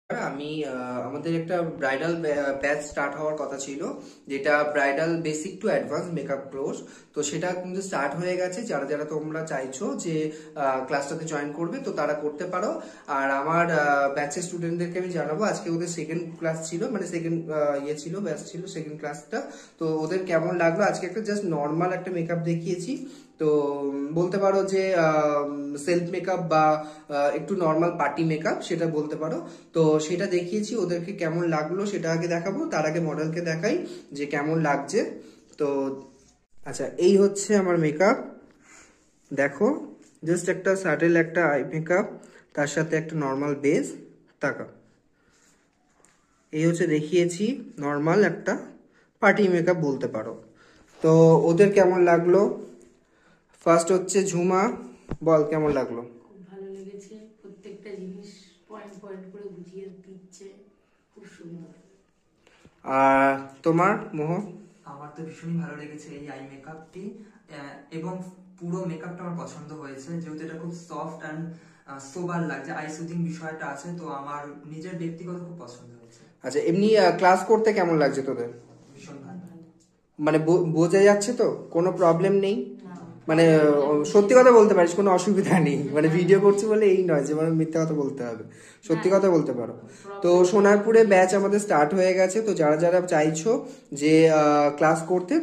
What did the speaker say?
আমি আমাদের একটা ব্রাইডাল ব্যাচ স্টার্ট হওয়ার কথা ছিল, যেটা bridal basic to advance makeup course. তো সেটা কিন্তু স্টার্ট হয়ে গেছে। যারা যারা তোমরা চাইছো যে ক্লাসটাতে জয়েন করবে, তো তারা করতে পারো। আর আমার ব্যাচের স্টুডেন্টদেরকে আমি জানাবো, আজকে ওদের সেকেন্ড ক্লাস ছিল, মানে সেকেন্ড ছিল, ব্যাচ ছিল সেকেন্ড ক্লাসটা। তো ওদের কেমন লাগলো, আজকে একটা জাস্ট নর্মাল একটা মেকআপ দেখিয়েছি। তো বলতে পারো যে সেলফ মেকআপ বা একটু নর্মাল পার্টি মেকআপ সেটা বলতে পারো। তো সেটা দেখিয়েছি, ওদেরকে কেমন লাগলো সেটা আগে দেখাবো, তার আগে মডেলকে দেখাই যে কেমন লাগছে। তো আচ্ছা, এই হচ্ছে আমার মেকআপ। দেখো, জাস্ট একটা সাটেল একটা আই মেকআপ, তার সাথে একটা নর্মাল বেস। তাকা, এই হচ্ছে দেখিয়েছি নর্মাল একটা পার্টি মেকআপ বলতে পারো। তো ওদের কেমন লাগলো? ফার্স্ট হচ্ছে ঝুমা, বল কেমন লাগলো? খুব ভালো লেগেছে, প্রত্যেকটা জিনিস পয়েন্ট পয়েন্ট করে বুঝিয়ে দিচ্ছে, খুব সুন্দর। আর তোমার মোহ? আমার তো ভীষণই ভালো লেগেছে এই আই মেকআপটি, এবং পুরো মেকআপটা আমার পছন্দ হয়েছে, যেহেতু এটা খুব সফট অ্যান্ড সোবার লাগছে, আই সুদিং বিষয়টা আছে, তো আমার নিজের ব্যক্তিগত খুব পছন্দ হয়েছে। আচ্ছা, এমনি ক্লাস করতে কেমন লাগছে তোদের? ভীষণ ভালো। মানে বোঝা যাচ্ছে তো, কোনো প্রবলেম নেই? না, মানে সত্যি কথা বলতে পারিস, কোনো অসুবিধা নেই? মানে ভিডিও করছি বলে এই নয় যে মানে মিথ্যা কথা বলতে হবে, সত্যি কথা বলতে পারো। তো সোনারপুরে ব্যাচ আমাদের স্টার্ট হয়ে গেছে। তো যারা যারা চাইছো যে ক্লাস করতে,